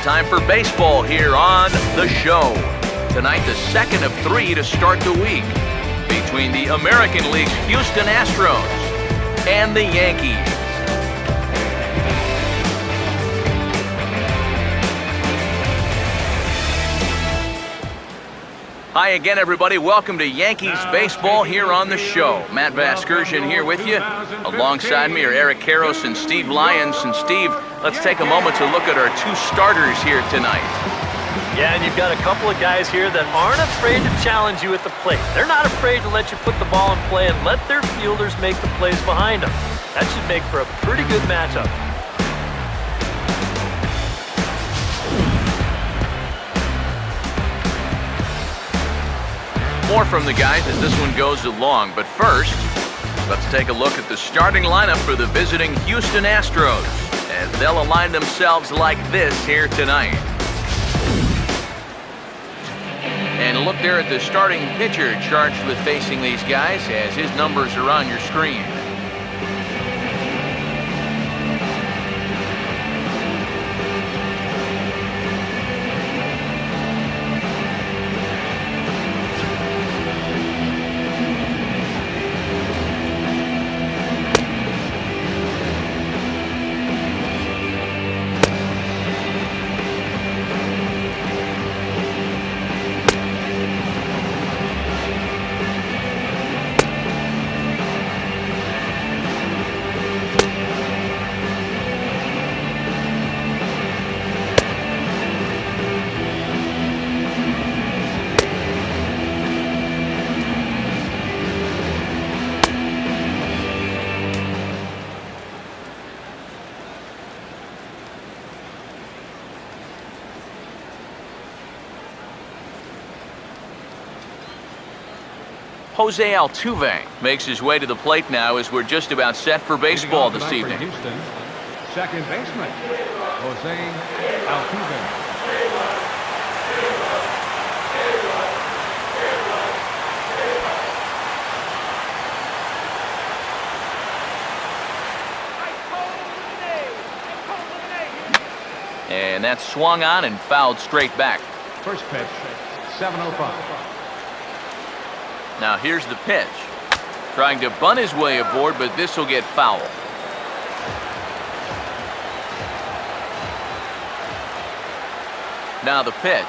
time for baseball here on The Show. Tonight, the second of 3 to start the week between the American League's Houston Astros and the Yankees. Hi again, everybody. Welcome to Yankees baseball here on The Show. Matt Vasgersian here with you. Alongside me are Eric Karros and Steve Lyons. And Steve, let's take a moment to look at our 2 starters here tonight. Yeah, and you've got a couple of guys here that aren't afraid to challenge you at the plate. They're not afraid to let you put the ball in play and let their fielders make the plays behind them. That should make for a pretty good matchup. More from the guys as this one goes along, but first, let's take a look at the starting lineup for the visiting Houston Astros as they'll align themselves like this here tonight. And look there at the starting pitcher charged with facing these guys as his numbers are on your screen. Jose Altuve makes his way to the plate now as we're just about set for baseball this evening. Houston, second baseman, Jose Altuve. And that's swung on and fouled straight back. First pitch, 7:05. Now here's the pitch. Trying to bunt his way aboard, but this will get foul. Now the pitch.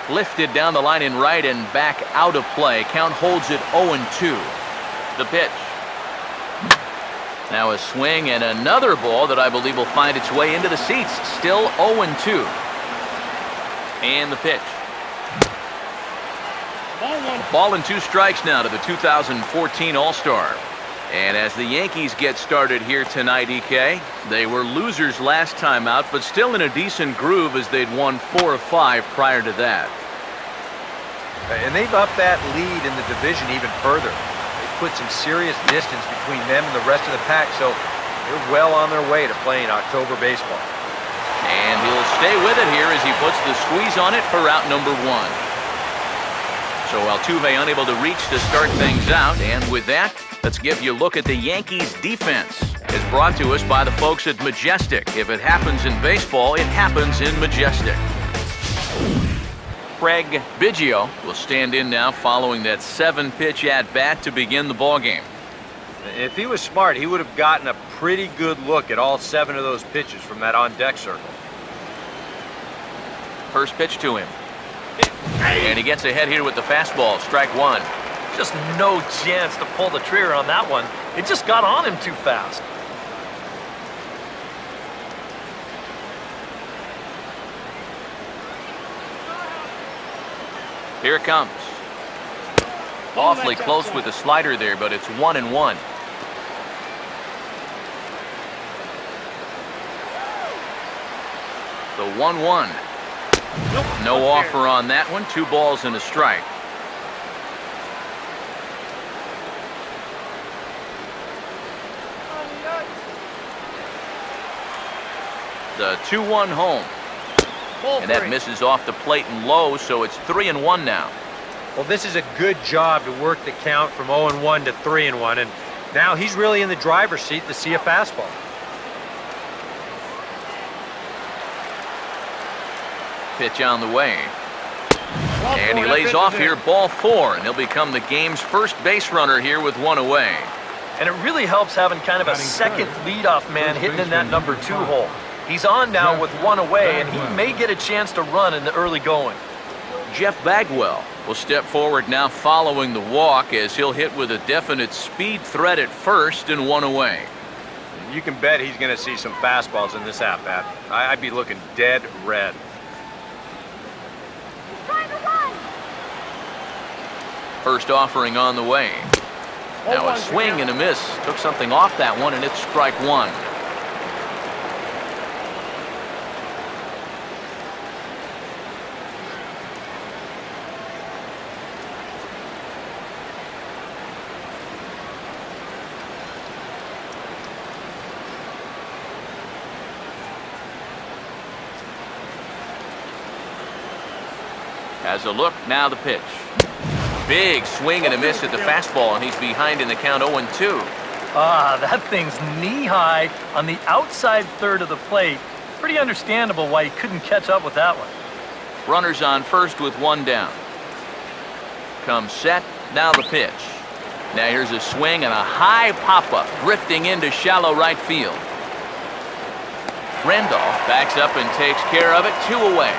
Lifted down the line in right and back out of play. Count holds it 0-2. The pitch. Now a swing and another ball that I believe will find its way into the seats. Still 0-2. And the pitch. Ball and 2 strikes now to the 2014 All-Star. And as the Yankees get started here tonight, EK, they were losers last time out, but still in a decent groove as they'd won 4 of 5 prior to that. And they've upped that lead in the division even further. They put some serious distance between them and the rest of the pack, so they're well on their way to playing October baseball. And he'll stay with it here as he puts the squeeze on it for out number 1. So Altuve unable to reach to start things out, and with that, let's give you a look at the Yankees defense. It's brought to us by the folks at Majestic. If it happens in baseball, it happens in Majestic. Craig Biggio will stand in now following that 7-pitch at-bat to begin the ballgame. If he was smart, he would have gotten a pretty good look at all 7 of those pitches from that on-deck circle. First pitch to him. And he gets ahead here with the fastball, strike 1. Just no chance to pull the trigger on that one. It just got on him too fast. Here it comes. Awfully close with the slider there, but it's 1-1. The 1-1. No offer on that one. 2 balls and a strike. The 2-1 home. And that misses off the plate and low, so it's 3-1 now. Well, this is a good job to work the count from 0-1 to 3-1, and now he's really in the driver's seat to see a fastball. Pitch on the way. And he lays off here, ball 4, and he'll become the game's first base runner here with 1 away. And it really helps having kind of a second leadoff man hitting in that number 2 hole. He's on now with 1 away, and he may get a chance to run in the early going. Jeff Bagwell will step forward now following the walk as he'll hit with a definite speed threat at first and 1 away. You can bet he's going to see some fastballs in this at-bat. I'd be looking dead red. First offering on the way. Now a swing and a miss. Took something off that one, and it's strike 1. Has a look, now the pitch. Big swing and a miss at the fastball, and he's behind in the count 0-2. That thing's knee-high on the outside third of the plate. Pretty understandable why he couldn't catch up with that one. Runners on first with 1 down. Comes set, now the pitch. Now here's a swing and a high pop-up, drifting into shallow right field. Randolph backs up and takes care of it, 2 away.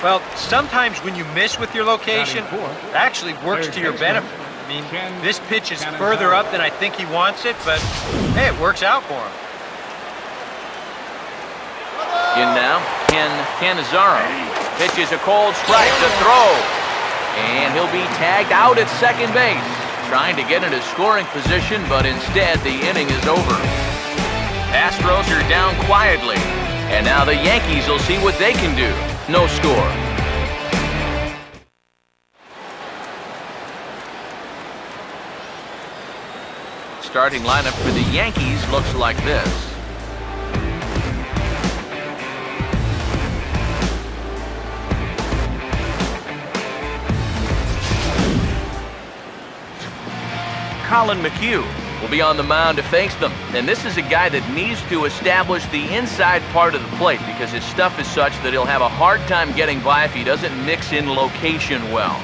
Well, sometimes when you miss with your location, it actually works to your benefit. I mean, this pitch is further up than I think he wants it, but hey, it works out for him. In now, Ken Canizzaro pitches a cold strike to throw. And he'll be tagged out at second base. Trying to get into scoring position, but instead the inning is over. Astros are down quietly. And now the Yankees will see what they can do. No score. Starting lineup for the Yankees looks like this. Colin McHugh will be on the mound to face them. And this is a guy that needs to establish the inside part of the plate because his stuff is such that he'll have a hard time getting by if he doesn't mix in location well.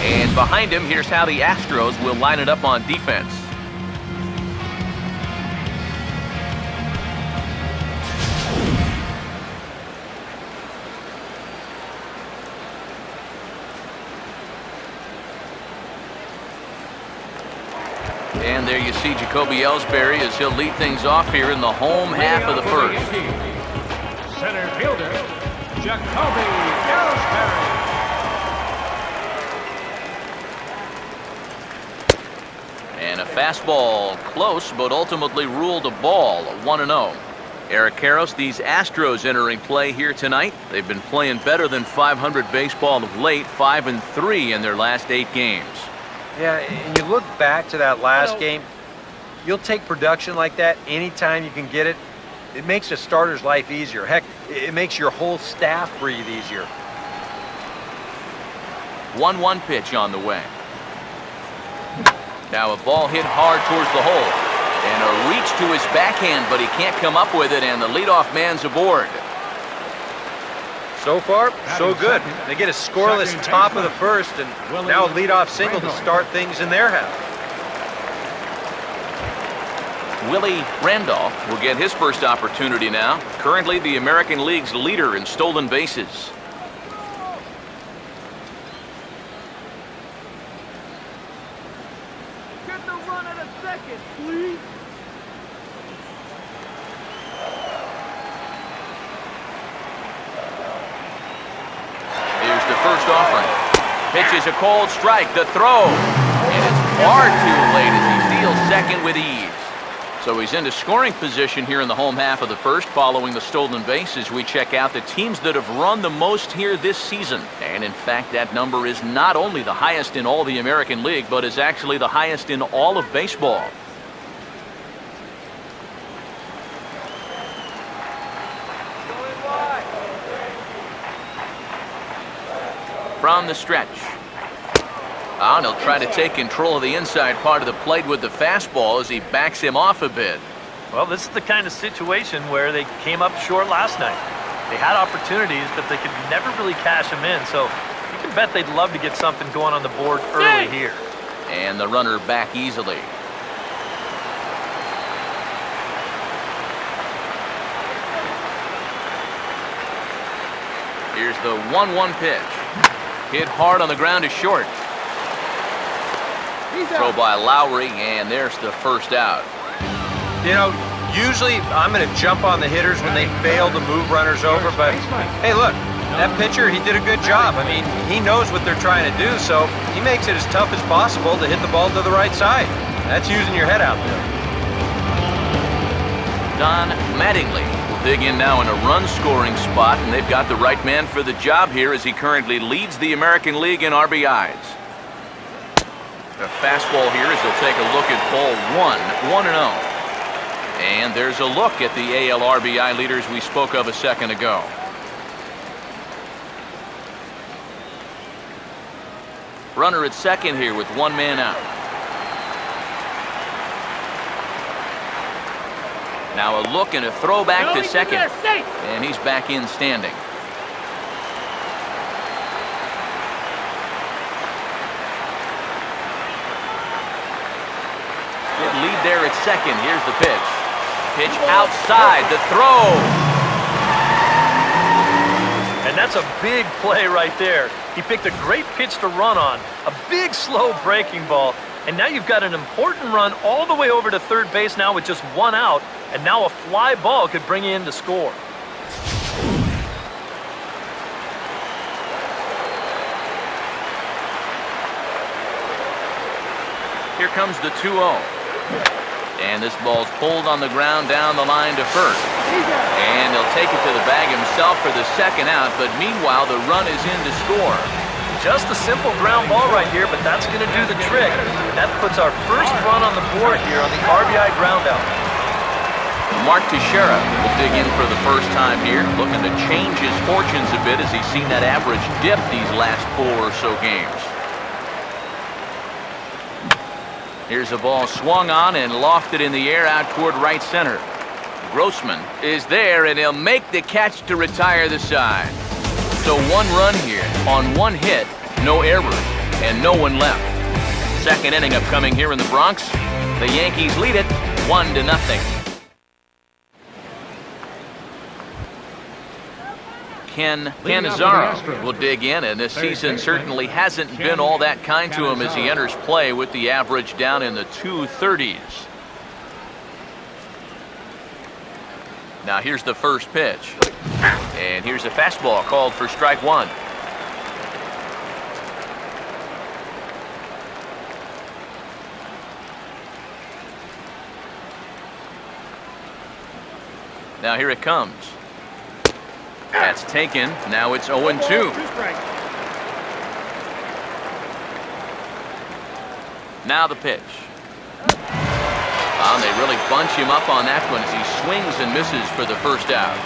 And behind him, here's how the Astros will line it up on defense. And there you see Jacoby Ellsbury as he'll lead things off here in the home half of the first. Center fielder, Jacoby Ellsbury. And a fastball close, but ultimately ruled a ball, 1-0. Eric Karros, these Astros entering play here tonight. They've been playing better than .500 baseball of late, 5-3 in their last 8 games. Yeah, and you look back to that last game, you'll take production like that anytime you can get it. It makes a starter's life easier. Heck, it makes your whole staff breathe easier. 1-1 pitch on the way. Now a ball hit hard towards the hole. And a reach to his backhand, but he can't come up with it, and the leadoff man's aboard. So far, so good. They get a scoreless top of the first, and now a leadoff single to start things in their half. Willie Randolph will get his first opportunity now. Currently the American League's leader in stolen bases. Get the run at a second, please. Here's the first offering. Pitches a cold strike, the throw. And it's far too late as he steals second with ease. So he's into scoring position here in the home half of the first following the stolen base as we check out the teams that have run the most here this season. And in fact, that number is not only the highest in all the American League, but is actually the highest in all of baseball. from the stretch. And he'll try to take control of the inside part of the plate with the fastball as he backs him off a bit. Well, this is the kind of situation where they came up short last night. They had opportunities, but they could never really cash them in. So you can bet they'd love to get something going on the board early here. And the runner back easily. Here's the 1-1 pitch. Hit hard on the ground to short. Throw by Lowry, and there's the first out. You know, usually I'm going to jump on the hitters when they fail to move runners over, but hey, look, that pitcher, he did a good job. I mean, he knows what they're trying to do, so he makes it as tough as possible to hit the ball to the right side. That's using your head out there. Don Mattingly will dig in now in a run-scoring spot, and they've got the right man for the job here as he currently leads the American League in RBIs. The fastball here as he'll take a look at ball 1-0. And there's a look at the AL RBI leaders we spoke of a second ago. Runner at second here with one man out. Now a look and a throwback to second. And he's back in standing. Good lead there at second. Here's the pitch. Pitch outside, the throw. And that's a big play right there. He picked a great pitch to run on, a big slow breaking ball, and now you've got an important run all the way over to third base now with just one out, and now a fly ball could bring you in to score. Here comes the 2-0. And this ball's pulled on the ground down the line to first. And he'll take it to the bag himself for the second out, but meanwhile the run is in to score. Just a simple ground ball right here, but that's going to do the trick. And that puts our first run on the board here on the RBI ground out. Mark Teixeira will dig in for the first time here, looking to change his fortunes a bit as he's seen that average dip these last 4 or so games. Here's a ball swung on and lofted in the air out toward right center. Grossman is there, and he'll make the catch to retire the side. So 1 run here on 1 hit, no errors, and no one left. Second inning upcoming here in the Bronx. The Yankees lead it 1-0. Ken Cannizaro will dig in, and this season certainly hasn't been all that kind to him as he enters play with the average down in the 230s. Now here's the first pitch. And here's a fastball called for strike 1. Now here it comes. That's taken. Now it's 0-2. Now the pitch. Oh, they really bunch him up on that one as he swings and misses for the first out.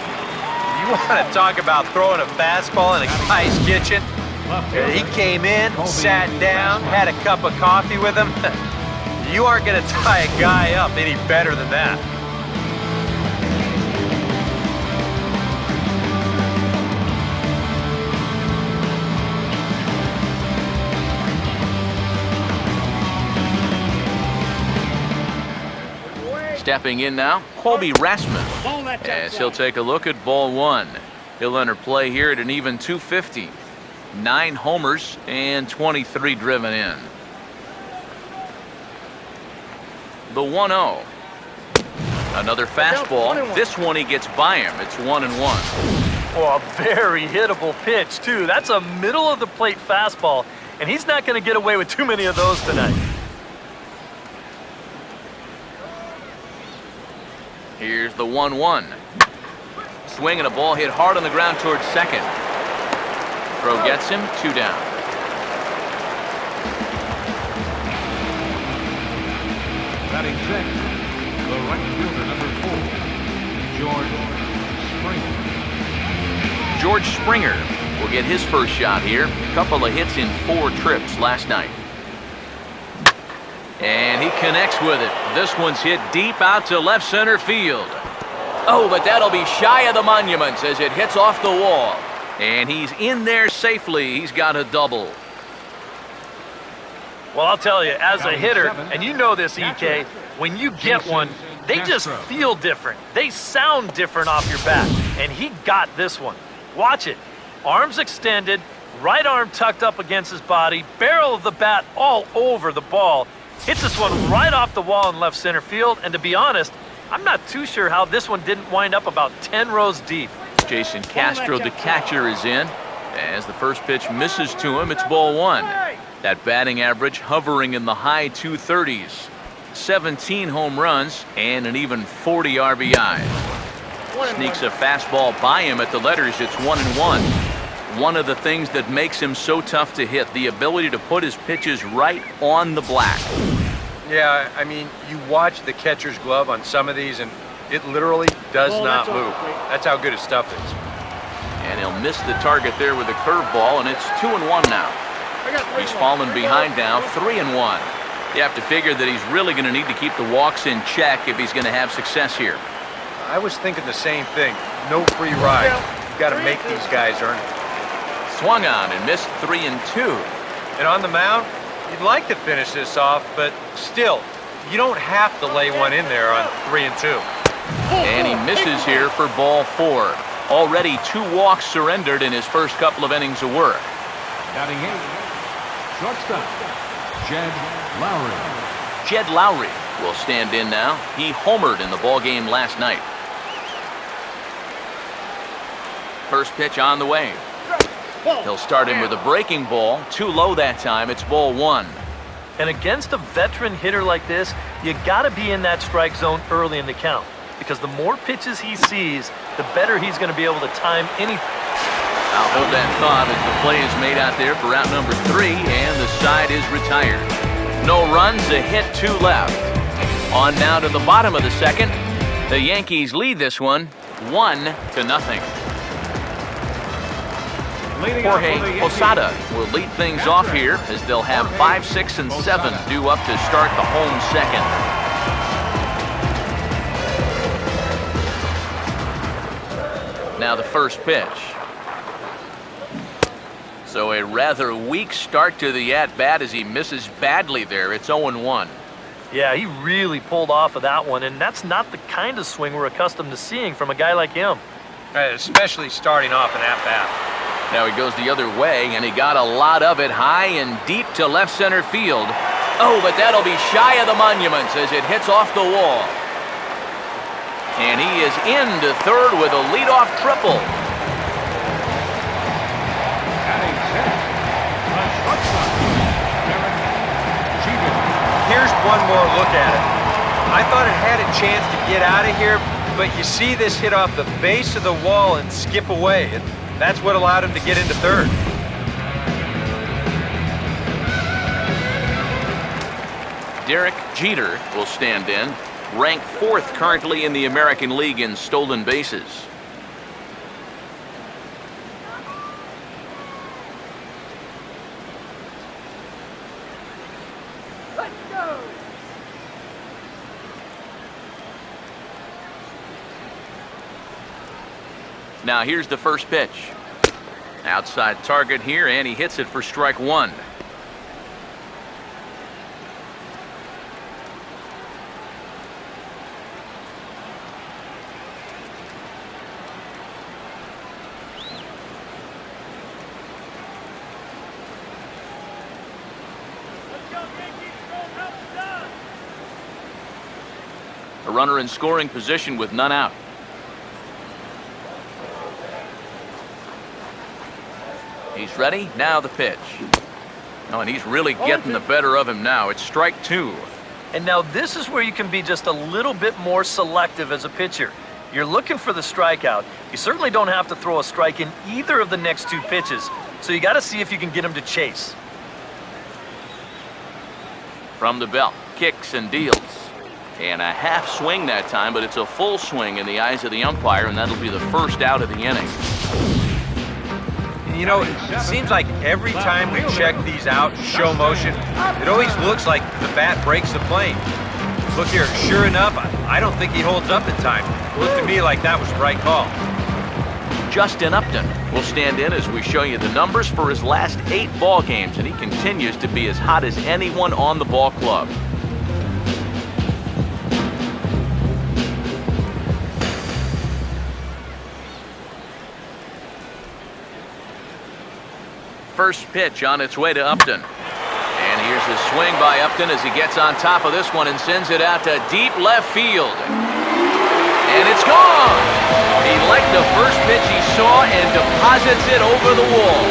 You want to talk about throwing a fastball in a guy's kitchen? He came in, sat down, had a cup of coffee with him. You aren't going to tie a guy up any better than that. Stepping in now, Colby Rasmus, as he'll take a look at ball 1. He'll enter play here at an even 250. 9 homers and 23 driven in. The 1-0. Another fastball. This one he gets by him. It's 1-1. Oh, a very hittable pitch, too. That's a middle-of-the-plate fastball, and he's not going to get away with too many of those tonight. Here's the 1-1. Swing and a ball hit hard on the ground towards second. Throw gets him, 2 down. Batting 6, the right fielder, number 4, George Springer. George Springer will get his first shot here. A couple of hits in 4 trips last night. And he connects with it. This one's hit deep out to left center field. Oh, but that'll be shy of the monuments as it hits off the wall. And he's in there safely. He's got a double. Well, I'll tell you, as a hitter, and you know this, EK, when you get one, they just feel different. They sound different off your bat. And he got this one. Watch it. Arms extended, right arm tucked up against his body, barrel of the bat all over the ball. Hits this one right off the wall in left center field, and to be honest, I'm not too sure how this one didn't wind up about 10 rows deep. Jason Castro, the catcher, is in. As the first pitch misses to him, it's ball 1. That batting average hovering in the high 230s. 17 home runs and an even 40 RBIs. Sneaks a fastball by him at the letters. It's 1-1. One of the things that makes him so tough to hit, the ability to put his pitches right on the black. Yeah, I mean, you watch the catcher's glove on some of these, and it literally does not move. That's how good his stuff is. And he'll miss the target there with a curveball, and it's 2-1 now. He's fallen behind now, 3-1. You have to figure that he's really going to need to keep the walks in check if he's going to have success here. I was thinking the same thing. No free ride. You've got to make these guys earn it. Swung on and missed 3-2. And on the mound, you'd like to finish this off, but still, you don't have to lay one in there on 3-2. And he misses here for ball 4. Already 2 walks surrendered in his first couple of innings of work. Batting 8, shortstop, Jed Lowry. Jed Lowry will stand in now. He homered in the ballgame last night. First pitch on the way. He'll start him with a breaking ball. Too low that time. It's ball 1. And against a veteran hitter like this, you got to be in that strike zone early in the count. Because the more pitches he sees, the better he's going to be able to time anything. I'll hold that thought as the play is made out there for out number 3, and the side is retired. No runs, a hit, 2 left. On now to the bottom of the second. The Yankees lead this one 1-0. Jorge Posada will lead things off here as they'll have 5, 6, and 7 due up to start the home second. Now the first pitch. So a rather weak start to the at-bat as he misses badly there. It's 0-1. Yeah, he really pulled off of that one, and that's not the kind of swing we're accustomed to seeing from a guy like him. Especially starting off an at-bat. Now he goes the other way, and he got a lot of it high and deep to left center field. Oh, but that'll be shy of the monuments as it hits off the wall. And he is into third with a leadoff triple. Here's one more look at it. I thought it had a chance to get out of here, but you see this hit off the base of the wall and skip away. That's what allowed him to get into third. Derek Jeter will stand in, ranked 4th currently in the American League in stolen bases. Let's go! Now here's the first pitch. Outside target here, and he hits it for strike 1. A runner in scoring position with none out. He's ready. Now the pitch. Oh, and he's really getting the better of him now. It's strike 2. And now this is where you can be just a little bit more selective as a pitcher. You're looking for the strikeout. You certainly don't have to throw a strike in either of the next 2 pitches. So you got to see if you can get him to chase. From the belt, kicks and deals. And a half swing that time, but it's a full swing in the eyes of the umpire, and that'll be the first out of the inning. And you know, it seems like every time we check these out, show motion, it always looks like the bat breaks the plane. Look here, sure enough, I don't think he holds up in time. It looked to me like that was the right call. Justin Upton will stand in as we show you the numbers for his last 8 ball games, and he continues to be as hot as anyone on the ball club. First pitch on its way to Upton. And here's his swing by Upton as he gets on top of this one and sends it out to deep left field. And it's gone! He liked the first pitch he saw and deposits it over the wall.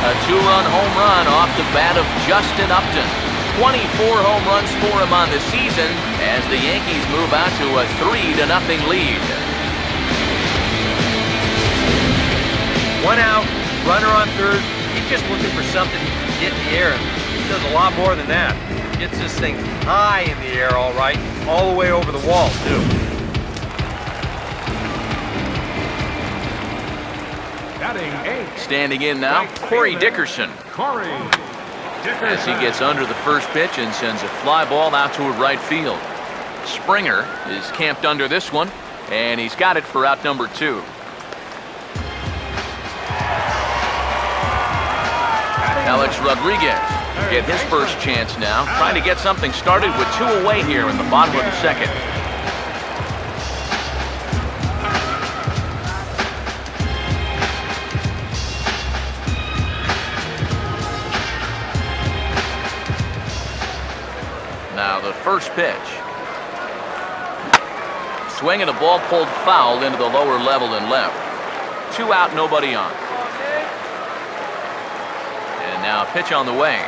A 2-run home run off the bat of Justin Upton. 24 home runs for him on the season as the Yankees move out to a 3-0 lead. 1 out, runner on third. He's just looking for something he can get in the air. He does a lot more than that. Gets this thing high in the air, all right, all the way over the wall, too. Batting 8. Standing in now, Corey Dickerson. Corey Dickerson. As he gets under the first pitch and sends a fly ball out to right field. Springer is camped under this one, and he's got it for out number 2. Alex Rodriguez will get his first chance now, trying to get something started with 2 away here in the bottom of the second. Now the first pitch. Swing and a ball pulled foul into the lower level and left. 2 out, nobody on. Now pitch on the way.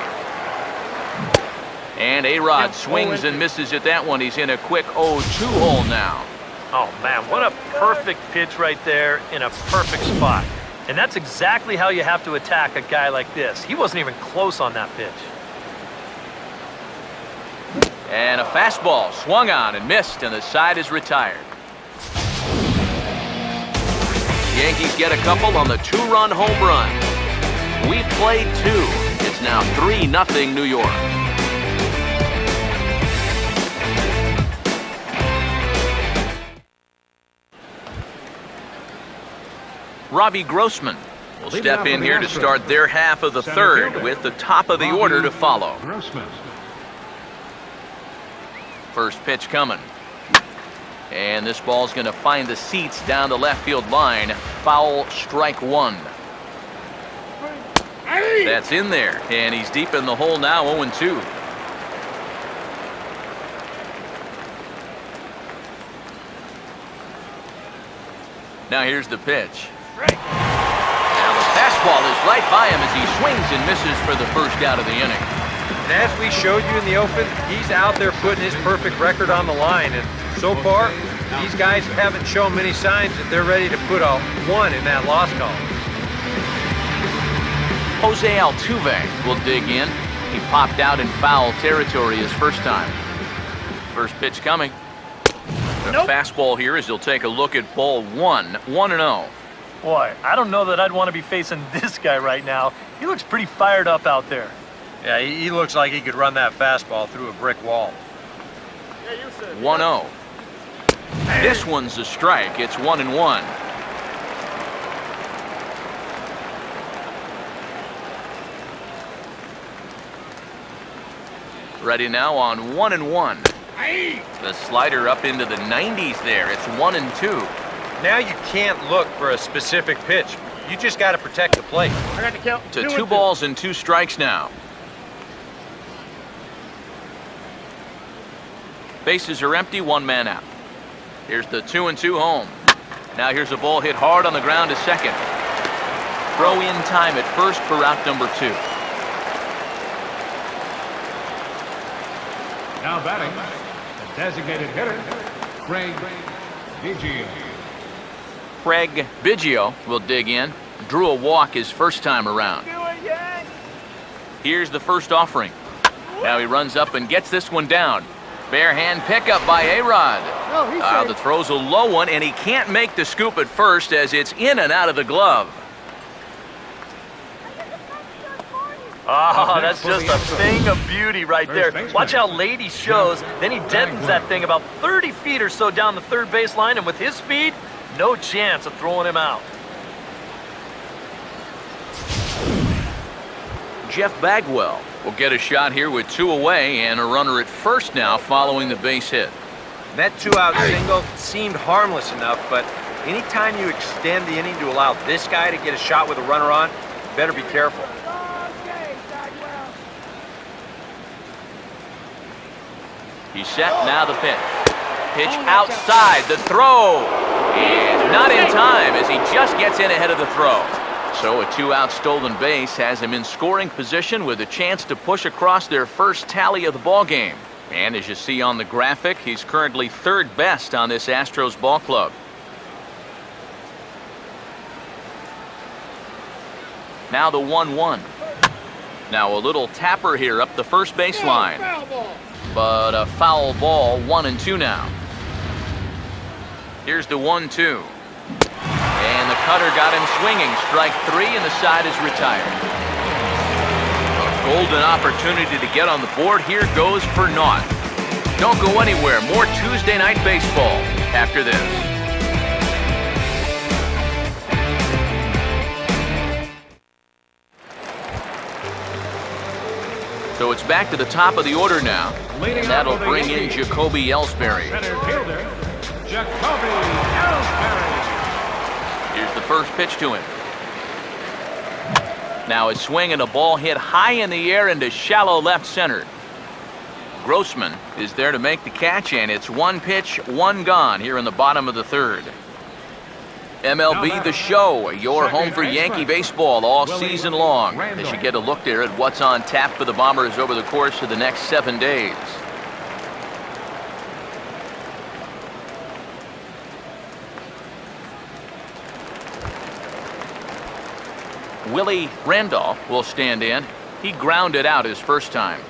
And A-Rod swings and misses at that one. He's in a quick 0-2 hole now. Oh, man, what a perfect pitch right there in a perfect spot. And that's exactly how you have to attack a guy like this. He wasn't even close on that pitch. And a fastball swung on and missed, and the side is retired. The Yankees get a couple on the 2-run home run. We've played 2. It's now 3-0 New York. Robbie Grossman will step in here to start their half of the third with the top of the order to follow. First pitch coming. And this ball's going to find the seats down the left field line. Foul, strike 1. That's in there, and he's deep in the hole now, 0-2. Now here's the pitch. Now the fastball is right by him as he swings and misses for the first out of the inning. And as we showed you in the open, he's out there putting his perfect record on the line, and so far, these guys haven't shown many signs that they're ready to put a 1 in that loss column. Jose Altuve will dig in. He popped out in foul territory his first time. First pitch coming. The fastball here as he'll take a look at ball 1, 1-0. Boy, I don't know that I'd want to be facing this guy right now. He looks pretty fired up out there. Yeah, he looks like he could run that fastball through a brick wall. 1-0. This one's a strike. It's 1-1. Ready now on 1-1. The slider up into the 90s there. It's 1-2. Now you can't look for a specific pitch. You just got to protect the plate. I got the count. To 2 balls and 2 strikes now. Bases are empty, 1 man out. Here's the 2-2 home. Now here's a ball hit hard on the ground to second. Throw in time at first for out number 2. Now batting, the designated hitter, Craig Biggio. Craig Biggio will dig in. Drew a walk his first time around. Here's the first offering. Now he runs up and gets this one down. Bare hand pickup by A-Rod. The throw's a low one, and he can't make the scoop at first as it's in and out of the glove. Oh, that's just a thing of beauty right there. Watch how late he shows. Then he deadens that thing about 30 feet or so down the third base line, and with his speed, no chance of throwing him out. Jeff Bagwell will get a shot here with 2 away and a runner at first now following the base hit. That 2-out single seemed harmless enough, but anytime you extend the inning to allow this guy to get a shot with a runner on, you better be careful. He's set, now the pitch. Pitch outside, the throw. And not in time as he just gets in ahead of the throw. So a 2-out stolen base has him in scoring position with a chance to push across their first tally of the ball game. And as you see on the graphic, he's currently 3rd best on this Astros ball club. Now the 1-1. Now a little tapper here up the first baseline. But a foul ball, 1-2 now. Here's the 1-2. And the cutter got him swinging. Strike 3, and the side is retired. A golden opportunity to get on the board here goes for naught. Don't go anywhere. More Tuesday Night Baseball after this. So it's back to the top of the order now. And that'll bring in Jacoby Ellsbury. Center fielder, Jacoby Ellsbury. Here's the first pitch to him. Now a swing and a ball hit high in the air into shallow left center. Grossman is there to make the catch, and it's 1 pitch, 1 gone here in the bottom of the 3rd. MLB The Show, your home for Yankee baseball all season long, as you get a look there at what's on tap for the Bombers over the course of the next 7 days. Willie Randolph will stand in. He grounded out his first time.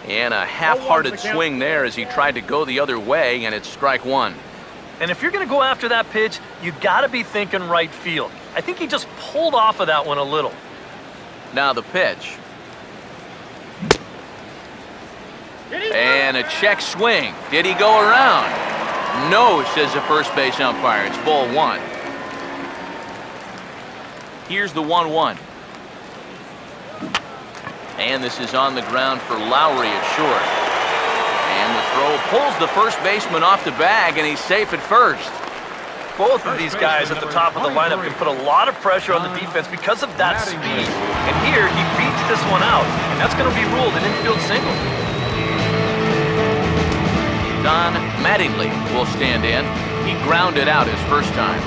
And a half-hearted swing there as he tried to go the other way, and it's strike 1. And if you're going to go after that pitch, you got to be thinking right field. I think he just pulled off of that one a little. Now the pitch. And a check swing. Did he go around? No, says the first base umpire. It's ball 1. Here's the 1-1. And this is on the ground for Lowry at short. And the throw pulls the first baseman off the bag, and he's safe at first. Both of these guys at the top of the lineup can put a lot of pressure on the defense because of that speed. And here, he beats this one out, and that's going to be ruled an infield single. Don Mattingly will stand in. He grounded out his first time.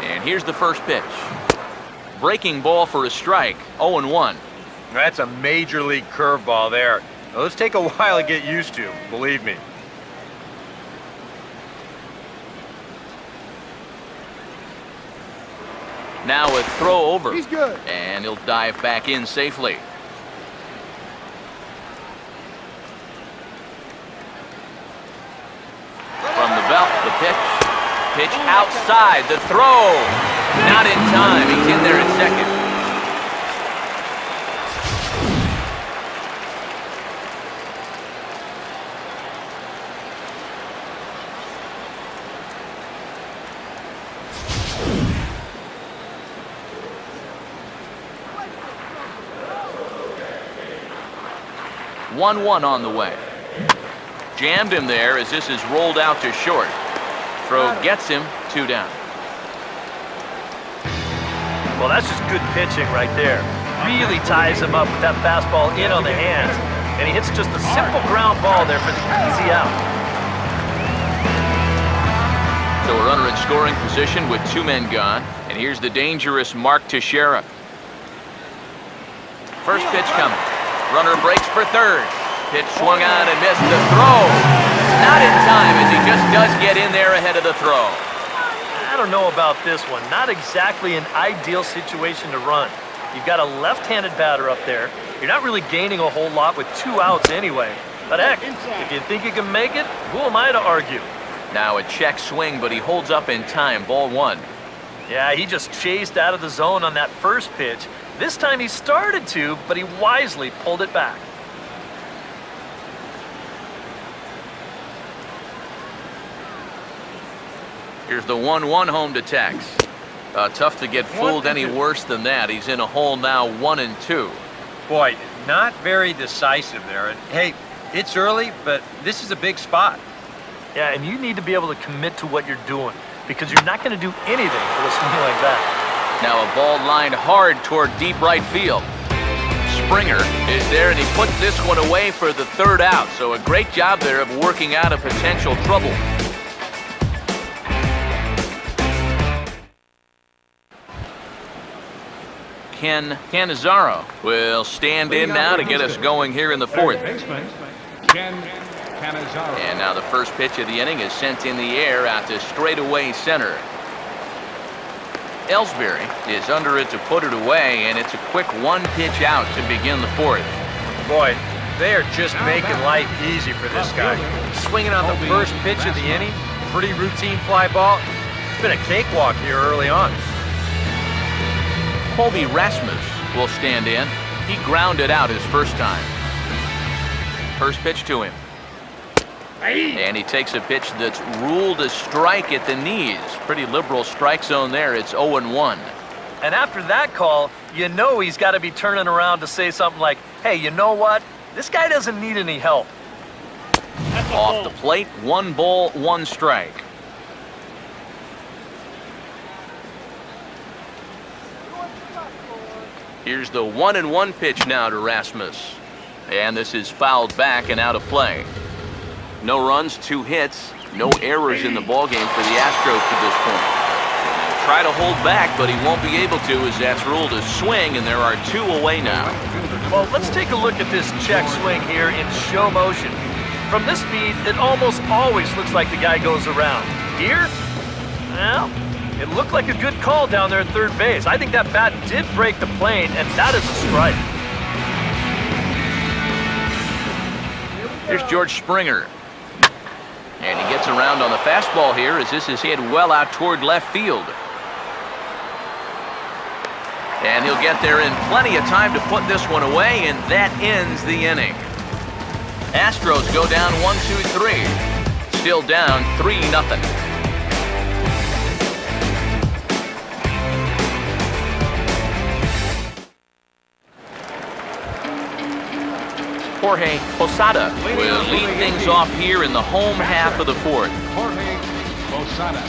And here's the first pitch. Breaking ball for a strike, 0-1. That's a major league curveball there. Those take a while to get used to, believe me. Now a throw over. He's good. And he'll dive back in safely. From the belt, the pitch. Pitch outside, the throw. Not in time. He's in there at second. One on the way. Jammed him there as this is rolled out to short. Throw gets him 2 down. Well, that's just good pitching right there. Really ties him up with that fastball in on the hands. And he hits just a simple ground ball there for the easy out. So a runner in scoring position with 2 men gone. And here's the dangerous Mark Teixeira. First pitch coming. Runner breaks for third. Pitch swung on and missed the throw. Not in time as he just does get in there ahead of the throw. I don't know about this one. Not exactly an ideal situation to run. You've got a left-handed batter up there. You're not really gaining a whole lot with 2 outs anyway. But heck, if you think you can make it, who am I to argue? Now a check swing, but he holds up in time. Ball 1. Yeah, he just chased out of the zone on that first pitch. This time he started to, but he wisely pulled it back. Here's the 1-1 home to Tex. Tough to get fooled any worse than that. He's in a hole now, 1-2. Boy, not very decisive there. And hey, it's early, but this is a big spot. Yeah, and you need to be able to commit to what you're doing because you're not going to do anything with a swing like that. Now a ball lined hard toward deep right field. Springer is there, and he puts this one away for the 3rd out. So a great job there of working out a potential trouble. Ken Cannizaro will stand in now to get us going here in the 4th. And now the first pitch of the inning is sent in the air out to straightaway center. Ellsbury is under it to put it away, and it's a quick 1-pitch out to begin the 4th. Boy, they are just making life easy for this guy. Swinging on the first pitch of the inning, pretty routine fly ball. It's been a cakewalk here early on. Colby Rasmus will stand in. He grounded out his first time. First pitch to him. And he takes a pitch that's ruled a strike at the knees. Pretty liberal strike zone there. It's 0-1. And after that call, you know he's got to be turning around to say something like, hey, you know what? This guy doesn't need any help. Off the plate, 1 ball, 1 strike. Here's the 1-1 pitch now to Rasmus. And this is fouled back and out of play. No runs, 2 hits, no errors in the ballgame for the Astros to this point. Try to hold back, but he won't be able to as that's ruled a swing, and there are 2 away now. Well, let's take a look at this check swing here in show motion. From this speed, it almost always looks like the guy goes around. Here, well, it looked like a good call down there at third base. I think that bat did break the plane, and that is a strike. Here's George Springer. And he gets around on the fastball here as this is hit well out toward left field. And he'll get there in plenty of time to put this one away, and that ends the inning. Astros go down 1-2-3. Still down 3-0. Jorge Posada will lead things off here in the home half of the 4th. Jorge Posada.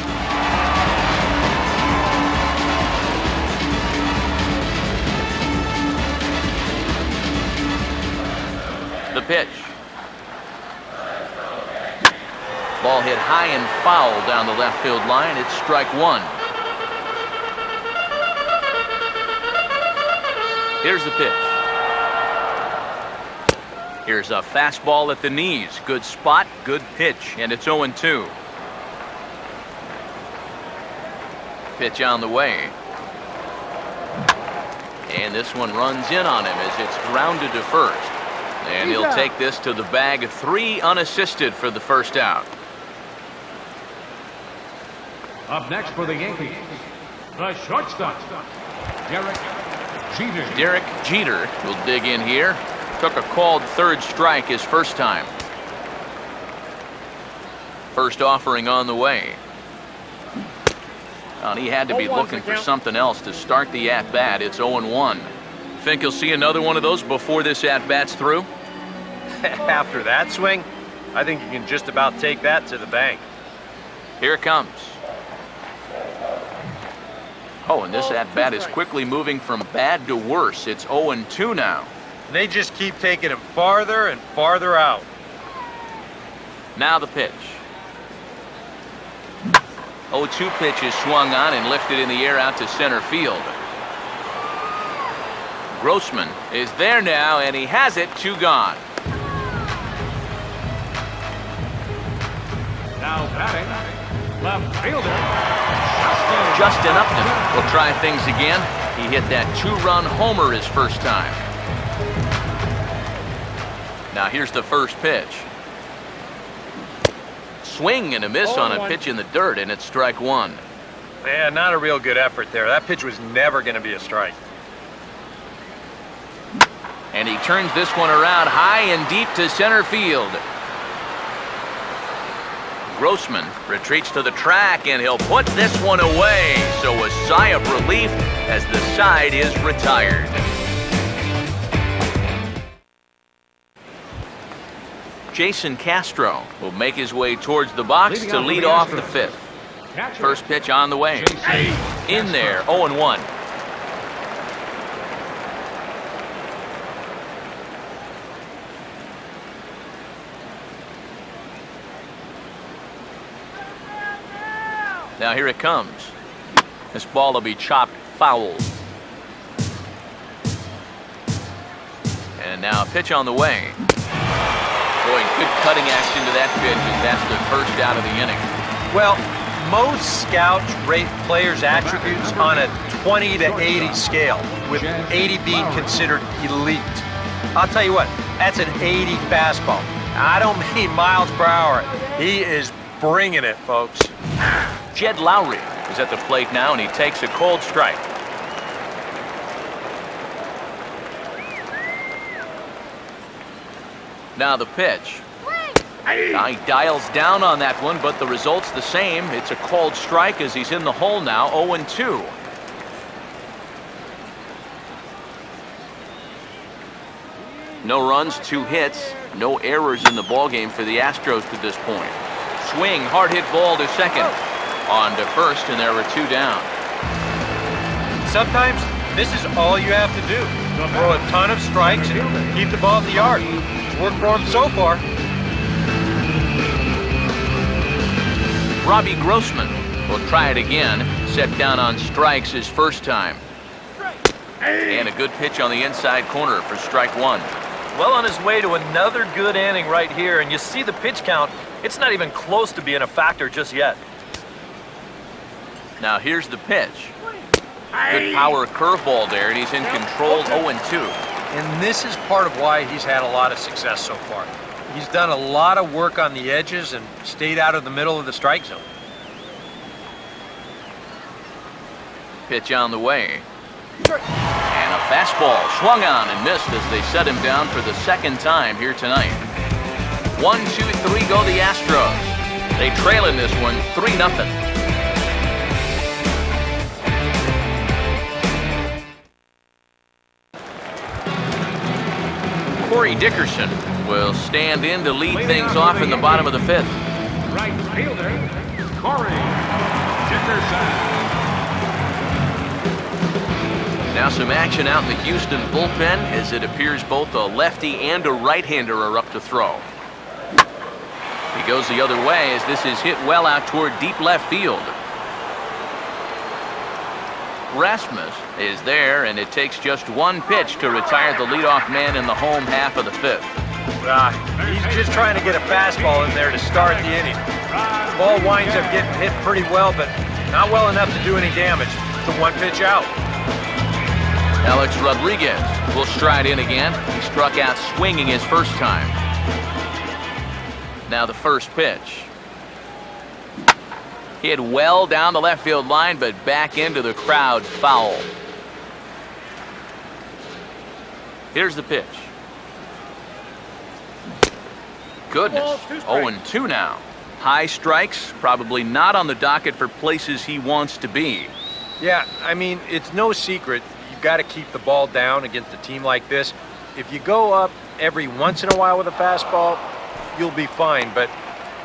The pitch. Ball hit high and foul down the left field line. It's strike 1. Here's the pitch. Here's a fastball at the knees. Good spot, good pitch, and it's 0-2. Pitch on the way. And this one runs in on him as it's grounded to first. And he'll take this to the bag. 3 unassisted for the first out. Up next for the Yankees, the shortstop, Derek Jeter will dig in here. Took a called 3rd strike his first time. First offering on the way. Well, he had to be looking for something else to start the at-bat. It's 0-1. Think he'll see another one of those before this at-bat's through? After that swing, I think you can just about take that to the bank. Here it comes. Oh, and this at-bat is quickly moving from bad to worse. It's 0-2 now. And they just keep taking him farther and farther out. Now the pitch. 0-2 pitch is swung on and lifted in the air out to center field. Grossman is there now, and he has it. 2 gone. Now batting, left fielder, Justin Upton will try things again. He hit that 2-run homer his first time. Now here's the first pitch. Swing and a miss on a pitch in the dirt, and it's strike one. Man, not a real good effort there. That pitch was never going to be a strike. And he turns this one around high and deep to center field. Grossman retreats to the track, and he'll put this one away. So a sigh of relief as the side is retired. Jason Castro will make his way towards the box to lead off the fifth. First pitch on the way. In there, 0-1. Now here it comes. This ball will be chopped foul. And now a pitch on the way. Boy, good cutting action to that pitch, and that's the first out of the inning. Well, most scouts rate players' attributes on a 20 to 80 scale, with 80 being considered elite. I'll tell you what, that's an 80 fastball. I don't mean miles per hour. He is bringing it, folks. Jed Lowry is at the plate now, and he takes a cold strike. Now the pitch. Now he dials down on that one, but the result's the same. It's a called strike as he's in the hole now, 0-2. No runs, 2 hits, no errors in the ballgame for the Astros to this point. Swing, hard hit ball to second. On to first, and there were 2 down. Sometimes this is all you have to do. Throw a ton of strikes and keep the ball in the yard. It's worked for him so far. Robbie Grossman will try it again. Set down on strikes his first time. And a good pitch on the inside corner for strike one. Well on his way to another good inning right here, and you see the pitch count. It's not even close to being a factor just yet. Now here's the pitch. Good power curveball there, and he's in control, 0-2. And this is part of why he's had a lot of success so far. He's done a lot of work on the edges and stayed out of the middle of the strike zone. Pitch on the way. And a fastball swung on and missed as they set him down for the second time here tonight. 1-2-3 go the Astros. They trail in this one 3-0. Corey Dickerson will stand in to lead things off in the bottom of the fifth. Right fielder, Corey Dickerson. Now some action out in the Houston bullpen as it appears both a lefty and a right-hander are up to throw. He goes the other way as this is hit well out toward deep left field. Rasmus is there, and it takes just one pitch to retire the leadoff man in the home half of the fifth. He's just trying to get a fastball in there to start the inning. The ball winds up getting hit pretty well, but not well enough to do any damage. It's a 1 pitch out. Alex Rodriguez will stride in again. He struck out swinging his first time. Now the first pitch. Hit well down the left field line, but back into the crowd foul. Here's the pitch. Goodness, 0-2 now. High strikes, probably not on the docket for places he wants to be. Yeah, I mean, it's no secret. You've got to keep the ball down against a team like this. If you go up every once in a while with a fastball, you'll be fine, but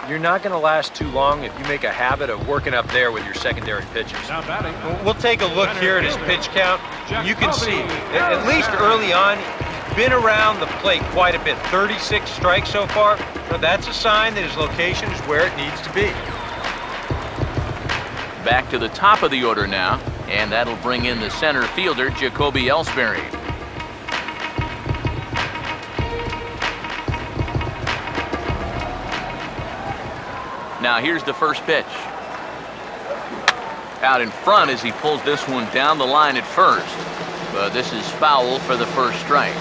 you're not going to last too long if you make a habit of working up there with your secondary pitches. We'll take a look here at his pitch count. You can see, at least early on, he's been around the plate quite a bit. 36 strikes so far. So that's a sign that his location is where it needs to be. Back to the top of the order now, and that'll bring in the center fielder, Jacoby Ellsbury. Now here's the first pitch. out in front as he pulls this one down the line at first. But this is foul for the first strike.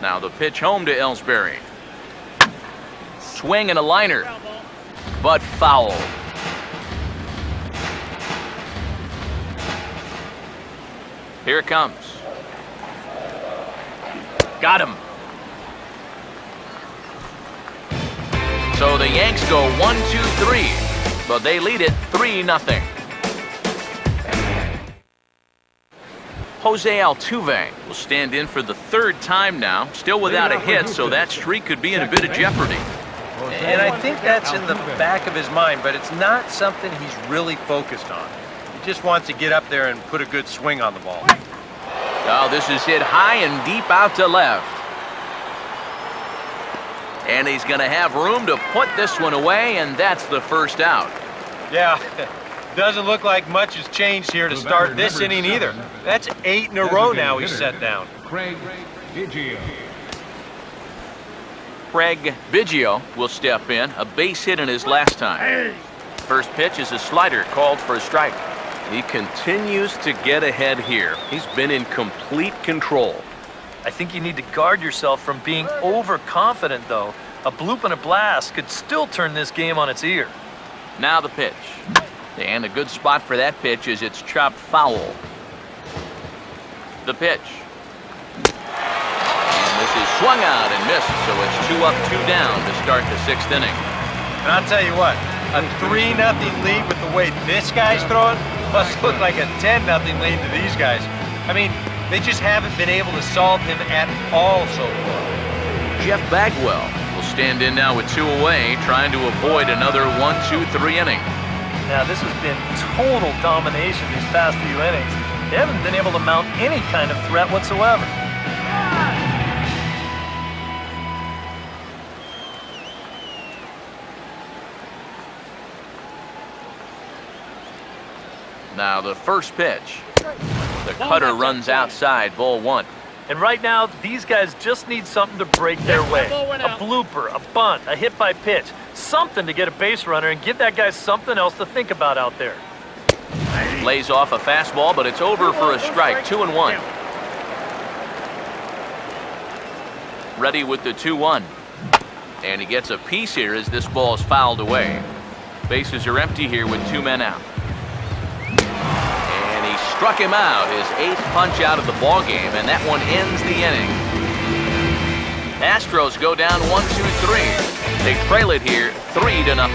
Now the pitch home to Ellsbury. Swing and a liner, but foul. Here it comes. Got him. So the Yanks go 1-2-3, but they lead it 3-0. Jose Altuve will stand in for the third time now, still without a hit, so that streak could be in a bit of jeopardy. And I think that's in the back of his mind, but it's not something he's really focused on. He just wants to get up there and put a good swing on the ball. Oh, this is hit high and deep out to left. And he's going to have room to put this one away, and that's the first out. Yeah, doesn't look like much has changed here to start this inning either. That's 8 in a row now he's set down. Craig Biggio. Craig Biggio will step in, a base hit in his last time. First pitch is a slider called for a strike. He continues to get ahead here. He's been in complete control. I think you need to guard yourself from being overconfident, though. A bloop and a blast could still turn this game on its ear. Now the pitch. And a good spot for that pitch is it's chopped foul. The pitch. And this is swung out and missed, so it's 2 up, 2 down to start the 6th inning. And I'll tell you what, a 3-0 lead with the way this guy's throwing must look like a 10-0 lead to these guys. I mean, they just haven't been able to solve him at all so far. Jeff Bagwell will stand in now with 2 away, trying to avoid another 1-2-3 inning. Now, this has been total domination these past few innings. They haven't been able to mount any kind of threat whatsoever. Now the first pitch. The cutter runs outside, ball 1. And right now, these guys just need something to break their way. A blooper, a bunt, a hit by pitch. Something to get a base runner and give that guy something else to think about out there. Lays off a fastball, but it's over for a strike. 2-1. Ready with the 2-1. And he gets a piece here as this ball is fouled away. Bases are empty here with 2 men out. And he struck him out, his 8th punch out of the ball game, and that one ends the inning. Astros go down 1-2-3. They trail it here 3-0.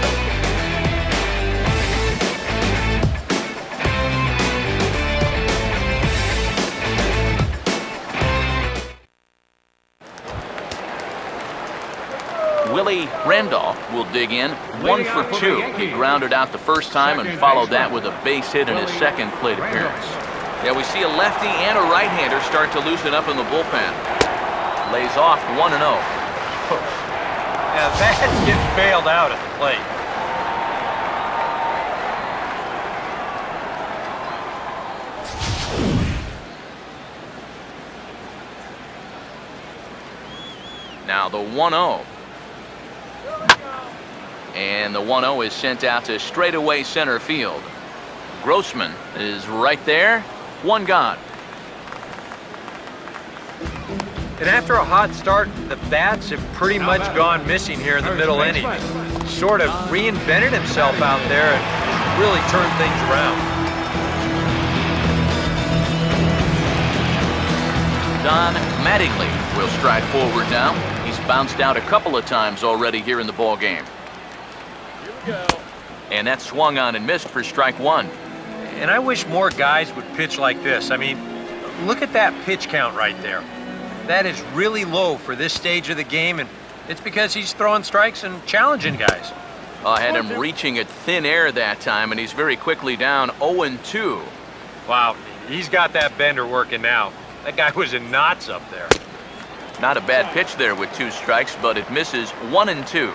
Willie Randolph will dig in, 1 for 2. He grounded out the first time and followed that with a base hit in his second plate appearance. Yeah, we see a lefty and a right-hander start to loosen up in the bullpen. Lays off 1-0. Yeah, that's getting bailed out at the plate. Now the 1-0. And the 1-0 is sent out to straightaway center field. Grossman is right there. 1 gone. And after a hot start, the bats have pretty much gone missing here in the middle inning. Sort of reinvented himself out there and really turned things around. Don Mattingly will stride forward now. He's bounced out a couple of times already here in the ball game. And that swung on and missed for strike 1. And I wish more guys would pitch like this. I mean, look at that pitch count right there. That is really low for this stage of the game, and it's because he's throwing strikes and challenging guys. I had him reaching at thin air that time, and he's very quickly down 0-2. Wow, he's got that bender working now. That guy was in knots up there. Not a bad pitch there with 2 strikes, but it misses 1-2.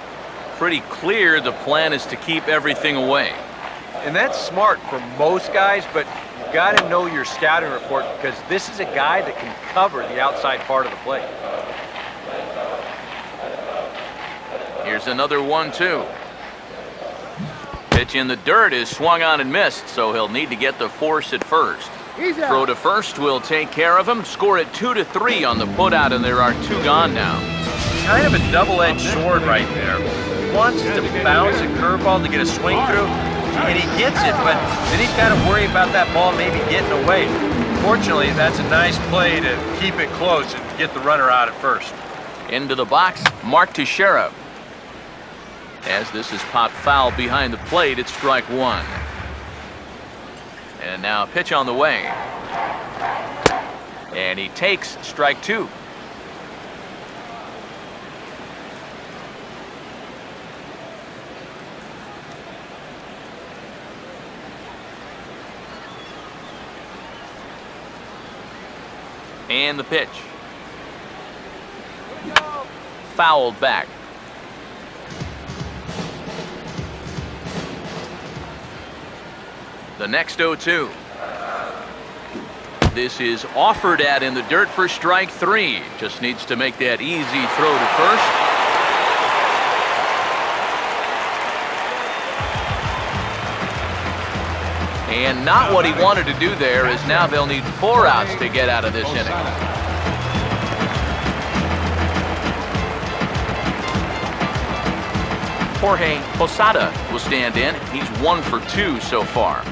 Pretty clear the plan is to keep everything away. And that's smart for most guys, but you got to know your scouting report because this is a guy that can cover the outside part of the plate. Here's another 1-2. Pitch in the dirt is swung on and missed, so he'll need to get the force at first. Throw to first will take care of him. Score it 2-3 on the putout, and there are 2 gone now. Kind of a double-edged sword right there. He wants to bounce a curveball to get a swing through, and he gets it, but then he's got to worry about that ball maybe getting away. Fortunately, that's a nice play to keep it close and get the runner out at first. Into the box, Mark Teixeira. As this is popped foul behind the plate, it's strike 1. And now a pitch on the way. And he takes strike 2. And the pitch. Fouled back. The next 0-2. This is offered at in the dirt for strike 3. Just needs to make that easy throw to first. And not what he wanted to do there, as now they'll need 4 outs to get out of this inning. Jorge Posada will stand in. He's 1 for 2 so far.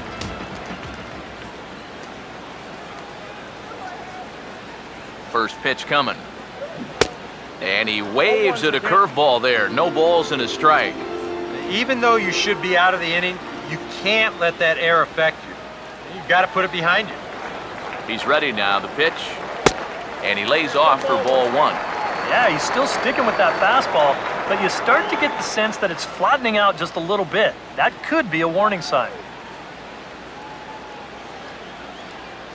First pitch coming. And he waves at a curveball there. No balls and a strike. Even though you should be out of the inning, you can't let that air affect you. You've got to put it behind you. He's ready now. The pitch. And he lays off for ball 1. Yeah, he's still sticking with that fastball, but you start to get the sense that it's flattening out just a little bit. That could be a warning sign.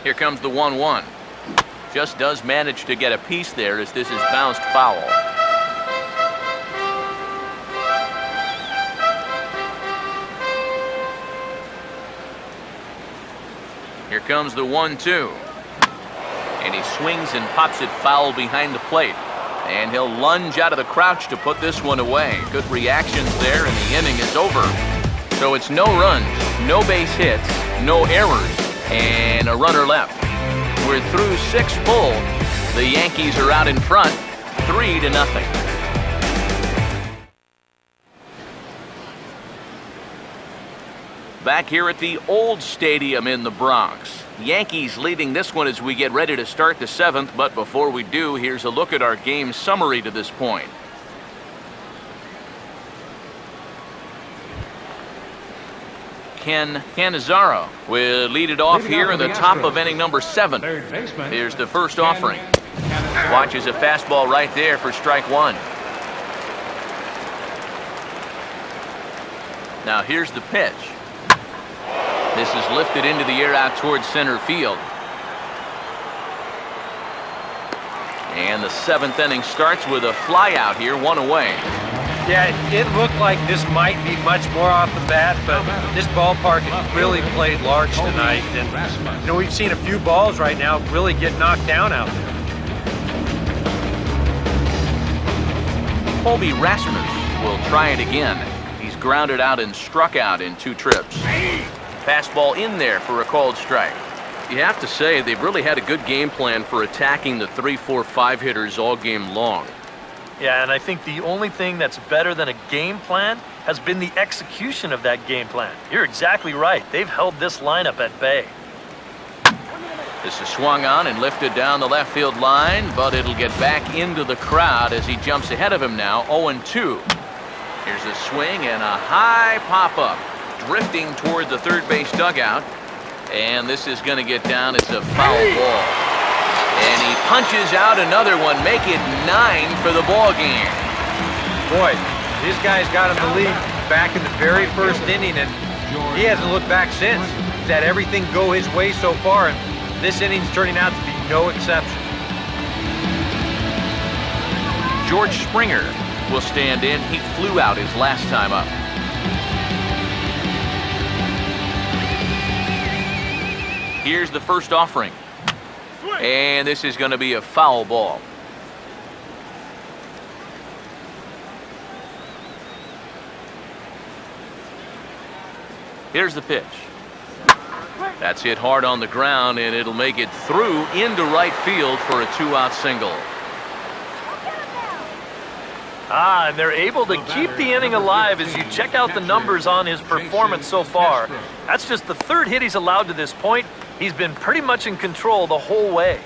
Here comes the 1-1. Just does manage to get a piece there as this is bounced foul. Here comes the 1-2. And he swings and pops it foul behind the plate. And he'll lunge out of the crouch to put this one away. Good reactions there, and the inning is over. So it's no runs, no base hits, no errors, and a runner left. We're through 6 full. The Yankees are out in front, 3-0. Back here at the old stadium in the Bronx. Yankees leading this one as we get ready to start the 7th, but before we do, here's a look at our game summary to this point. Ken Cannizaro will lead it off here in the top of inning number 7. Here's the first offering. Watches a fastball right there for strike 1. Now here's the pitch. This is lifted into the air out towards center field. And the 7th inning starts with a fly out here, 1 away. Yeah, it looked like this might be much more off the bat, but this ballpark has really played large tonight. And, you know, we've seen a few balls right now really get knocked down out there. Colby Rasmus will try it again. He's grounded out and struck out in 2 trips. Fastball in there for a called strike. You have to say they've really had a good game plan for attacking the 3, 4, 5 hitters all game long. Yeah, and I think the only thing that's better than a game plan has been the execution of that game plan. You're exactly right. They've held this lineup at bay. This is swung on and lifted down the left field line, but it'll get back into the crowd as he jumps ahead of him now, 0-2. Here's a swing and a high pop-up, drifting toward the third base dugout. And this is going to get down. It's a foul ball. And he punches out another one, make it 9 for the ball game. Boy, this guy's got him the lead back in the very first inning, and he hasn't looked back since. He's had everything go his way so far, and this inning's turning out to be no exception. George Springer will stand in. He flew out his last time up. Here's the first offering. And this is going to be a foul ball. Here's the pitch. That's hit hard on the ground, and it'll make it through into right field for a 2-out single. And they're able to keep the inning alive as you check out the numbers on his performance so far. That's just the third hit he's allowed to this point. He's been pretty much in control the whole way.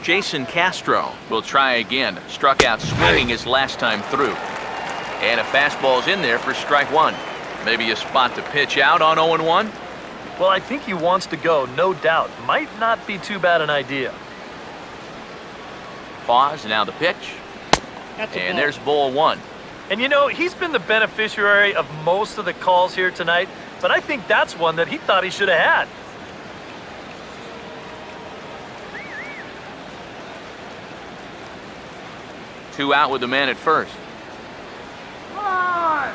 Jason Castro will try again. Struck out swinging his last time through. And a fastball's in there for strike one. Maybe a spot to pitch out on 0-1. Well, I think he wants to go, no doubt. Might not be too bad an idea. Pause, now the pitch. And there's ball one. And you know, he's been the beneficiary of most of the calls here tonight, but I think that's one that he thought he should have had. Two out with the man at first.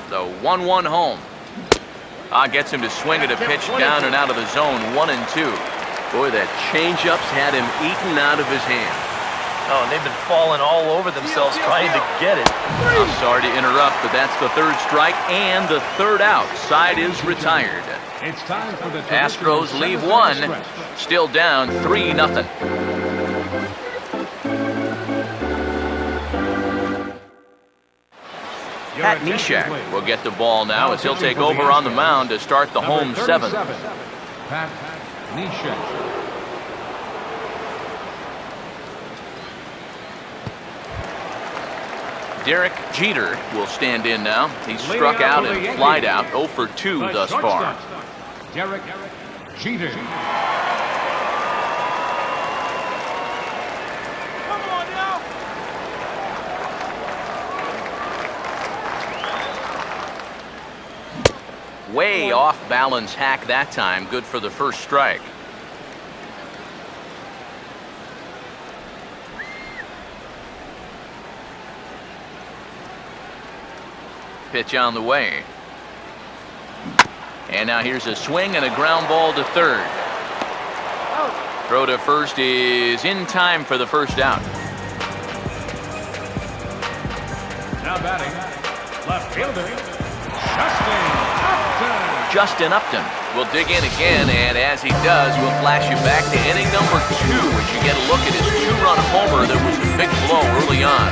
The 1-1 home. Gets him to swing at a pitch down and out of the zone, 1-2. Boy, that changeup's had him eaten out of his hand. Oh, and they've been falling all over themselves trying to get it. I'm sorry to interrupt, but that's the third strike and the third out. Side is retired. It's time for the Astros leave one, still down 3-0. Pat Neshek will get the ball now as he'll take over on the mound to start the home seventh. Pat Neshek. Derek Jeter will stand in now. He's struck out and flied out, 0 for 2 thus far. Derek Jeter. Come on now. Way off balance hack that time. Good for the first strike. Pitch on the way. And now here's a swing and a ground ball to third. Throw to first is in time for the first out. Now batting, left fielder, Justin Upton. Justin Upton will dig in again, and as he does, we'll flash you back to inning number 2 as you get a look at his 2-run homer that was a big blow early on.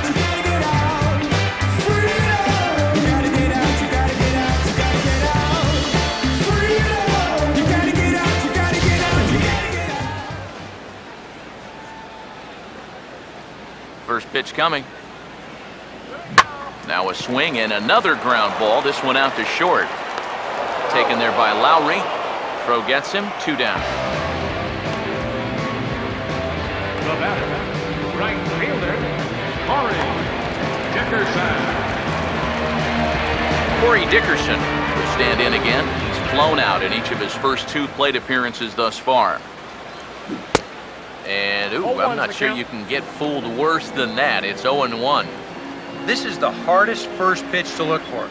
First pitch coming. Now a swing and another ground ball. This one out to short. Taken there by Lowry. Throw gets him. 2 down. The batter, right fielder, Corey Dickerson. Corey Dickerson will stand in again. He's flown out in each of his first 2 plate appearances thus far. And, I'm not sure you can get fooled worse than that. It's 0-1. This is the hardest first pitch to look for.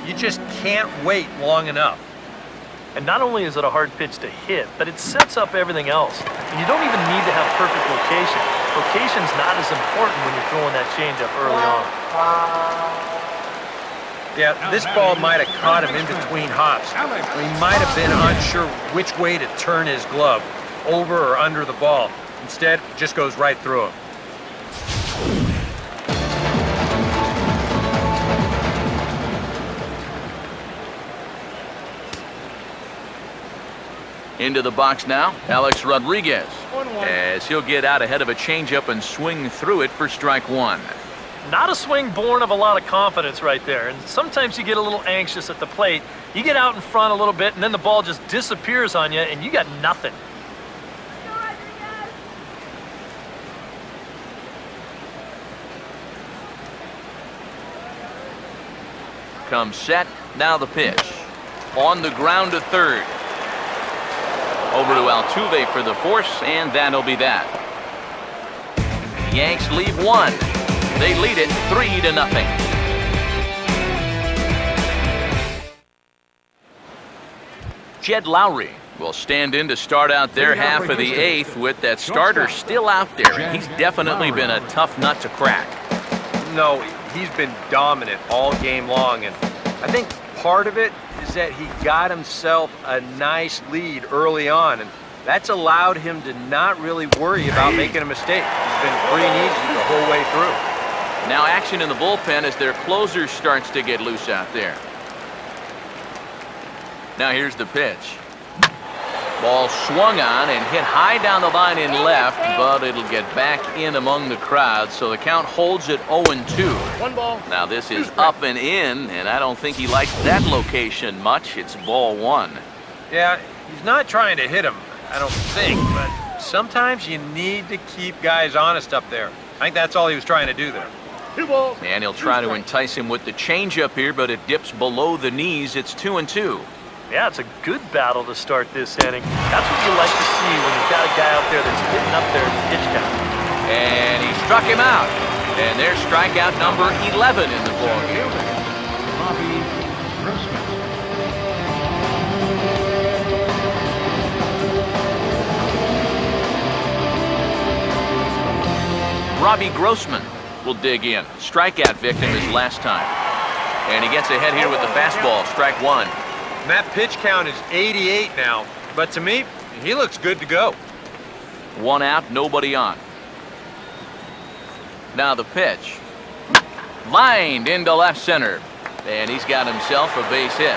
You just can't wait long enough. And not only is it a hard pitch to hit, but it sets up everything else. And you don't even need to have perfect location. Location's not as important when you're throwing that changeup early on. Yeah, this ball might have caught him in between hops. He might have been unsure which way to turn his glove, over or under the ball. Instead, it just goes right through him. Into the box now, Alex Rodriguez, as he'll get out ahead of a changeup and swing through it for strike one. Not a swing born of a lot of confidence right there. And sometimes you get a little anxious at the plate. You get out in front a little bit, and then the ball just disappears on you, and you got nothing. Comes set, now the pitch. On the ground to third. Over to Altuve for the force, and that'll be that. Yanks leave one. They lead it 3-0. Jed Lowry will stand in to start out their half of the 8th with that starter still out there. He's definitely been a tough nut to crack. No, he's been dominant all game long, and I think part of it is that he got himself a nice lead early on, and that's allowed him to not really worry about making a mistake. He's been free and easy the whole way through. Now action in the bullpen as their closer starts to get loose out there. Now here's the pitch. Ball swung on and hit high down the line in left, but it'll get back in among the crowd, so the count holds at 0-2. 1 ball. Now this is up and in, and I don't think he likes that location much. It's ball 1. Yeah, he's not trying to hit him, I don't think, but sometimes you need to keep guys honest up there. I think that's all he was trying to do there. 2 balls. And he'll try to entice him with the changeup here, but it dips below the knees. It's 2-2. Yeah, it's a good battle to start this inning. That's what you like to see when you've got a guy out there that's hitting up there at the pitch count. And he struck him out. And there's strikeout number 11 in the ballgame. Robbie Grossman. Robbie Grossman will dig in. Strikeout victim his last time. And he gets ahead here with the fastball. Strike 1. And that pitch count is 88 now, but to me, he looks good to go. 1 out, nobody on. Now the pitch. Lined into left center. And he's got himself a base hit.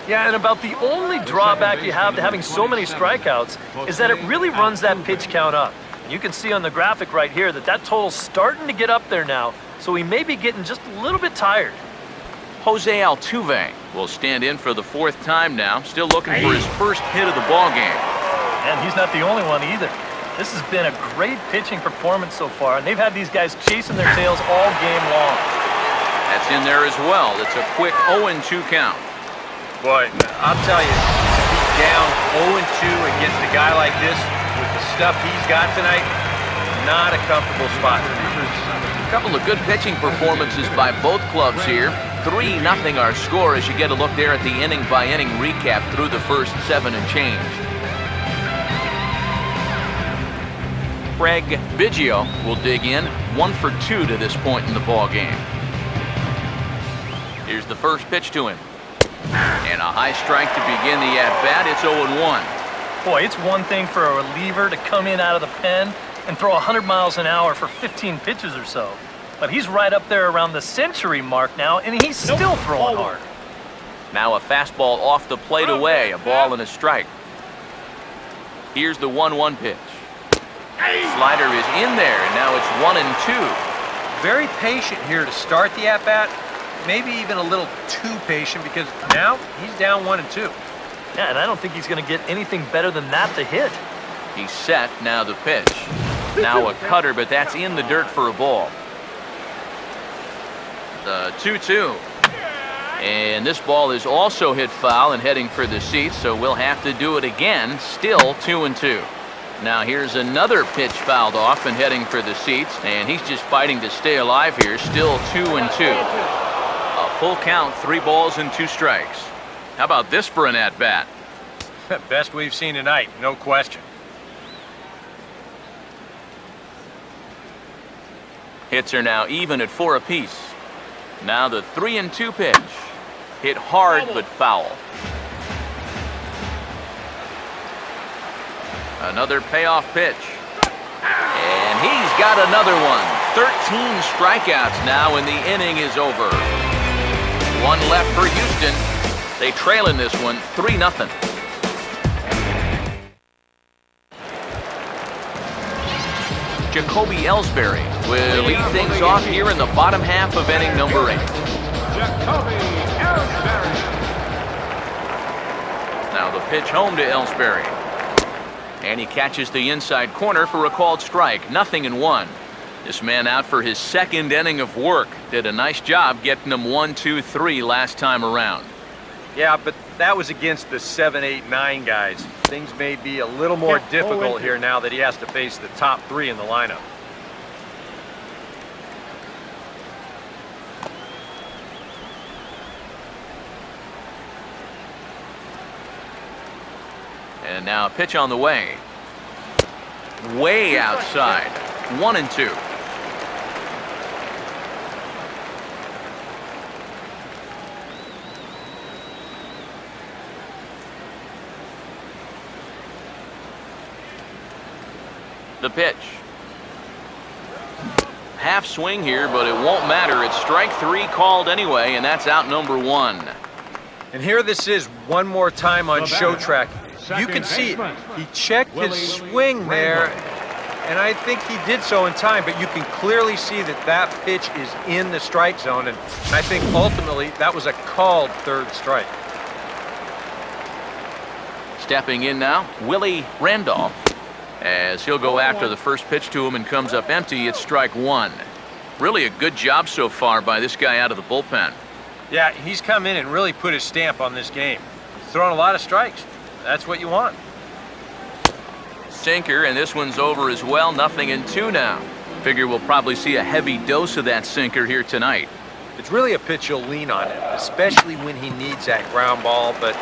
Yeah, and about the only drawback you have to having so many strikeouts is that it really runs that pitch count up. You can see on the graphic right here that total's starting to get up there now, so he may be getting just a little bit tired. Jose Altuve will stand in for the 4th time now, still looking for his first hit of the ballgame. And he's not the only one either. This has been a great pitching performance so far, and they've had these guys chasing their tails all game long. That's in there as well. It's a quick 0-2 count. Boy, I'll tell you, to be down 0-2 against a guy like this with the stuff he's got tonight, not a comfortable spot to be. A couple of good pitching performances by both clubs here. 3-0 our score as you get a look there at the inning-by-inning recap through the first 7 and change. Craig Biggio will dig in, 1 for 2 to this point in the ball game. Here's the first pitch to him. And a high strike to begin the at-bat. It's 0-1. Boy, it's one thing for a reliever to come in out of the pen and throw 100 miles an hour for 15 pitches or so. But he's right up there around the century mark now, and he's still throwing hard. Now a fastball off the plate away, a ball and a strike. Here's the 1-1 pitch. Slider is in there, and now it's 1-2. Very patient here to start the at-bat. Maybe even a little too patient because now he's down 1-2. Yeah, and I don't think he's going to get anything better than that to hit. He's set, now the pitch. Now a cutter, but that's in the dirt for a ball. The 2-2. And this ball is also hit foul and heading for the seats, so we'll have to do it again. Still 2-2. Now here's another pitch fouled off and heading for the seats, and he's just fighting to stay alive here. Still 2-2. A full count, 3 balls and 2 strikes. How about this for an at-bat? Best we've seen tonight, no question. Hits are now even at 4 apiece. Now the 3-2 pitch. Hit hard but foul. Another payoff pitch. And he's got another one. 13 strikeouts now and the inning is over. 1 left for Houston. They trail in this one 3-0. Jacoby Ellsbury will lead things off here in the bottom half of inning number 8. Jacoby Ellsbury. Now the pitch home to Ellsbury. And he catches the inside corner for a called strike. 0-1. This man out for his 2nd inning of work. Did a nice job getting him 1-2-3 last time around. Yeah, but that was against the 7, 8, 9 guys. Things may be a little more difficult here now that he has to face the top 3 in the lineup. And now a pitch on the way. Way outside. 1-2. The pitch. Half swing here, but it won't matter. It's strike 3 called anyway, and that's out number 1. And here this is one more time on The show batter, track. You second can see baseman, he checked Willie his swing there, and I think he did so in time, but you can clearly see that that pitch is in the strike zone, and I think ultimately that was a called third strike. Stepping in now, Willie Randolph, as he'll go after the first pitch to him and comes up empty. It's strike 1. Really a good job so far by this guy out of the bullpen. Yeah, he's come in and really put his stamp on this game. He's thrown a lot of strikes. That's what you want. Sinker, and this one's over as well. 0-2 now. Figure we'll probably see a heavy dose of that sinker here tonight. It's really a pitch you'll lean on, especially when he needs that ground ball, but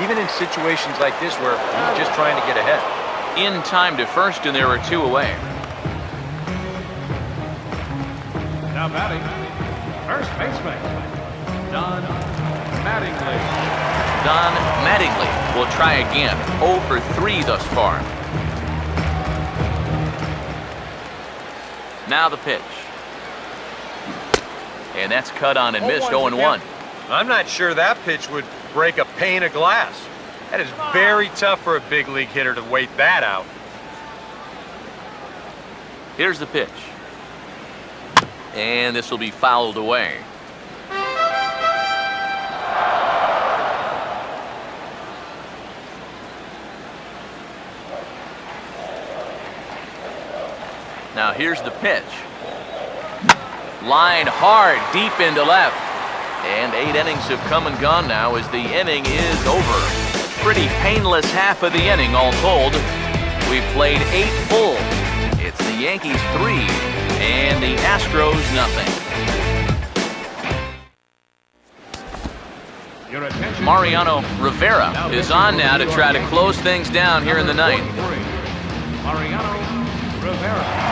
even in situations like this where he's just trying to get ahead. In time to first, and there are 2 away. Now batting, first baseman, Don Mattingly. Don Mattingly will try again. 0 for 3 thus far. Now the pitch. And that's cut on and missed. 0-1. I'm not sure that pitch would break a pane of glass. That is very tough for a big league hitter to wait that out. Here's the pitch. And this will be fouled away. Now here's the pitch. Line hard, deep into left. And 8 innings have come and gone now as the inning is over. Pretty painless half of the inning all told. We've played 8 full. It's the Yankees 3 and the Astros 0. Your attention, Mariano Rivera is on now to try to close things down here in the 9th. Mariano Rivera.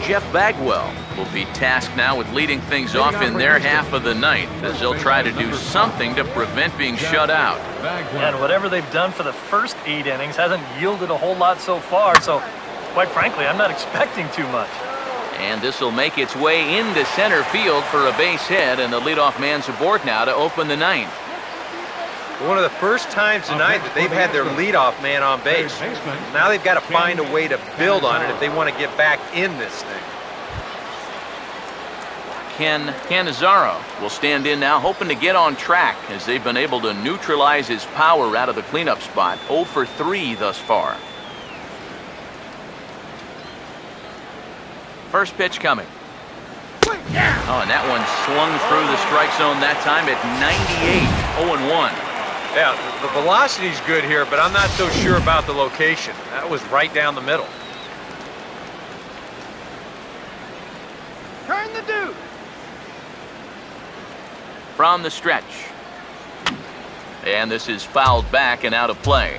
Jeff Bagwell will be tasked now with leading things off in their half of the 9th as they'll try to do something to prevent being shut out. And whatever they've done for the first 8 innings hasn't yielded a whole lot so far, so quite frankly, I'm not expecting too much. And this will make its way into center field for a base hit, and the leadoff man's aboard now to open the 9th. One of the first times tonight that they've had their leadoff man on base. Now they've got to find a way to build on it if they want to get back in this thing. Ken Cannizaro will stand in now, hoping to get on track as they've been able to neutralize his power out of the cleanup spot. 0 for 3 thus far. First pitch coming. Oh, and that one swung through the strike zone that time at 98. 0-1. Yeah, the velocity's good here, but I'm not so sure about the location. That was right down the middle. Turn the dude. From the stretch. And this is fouled back and out of play.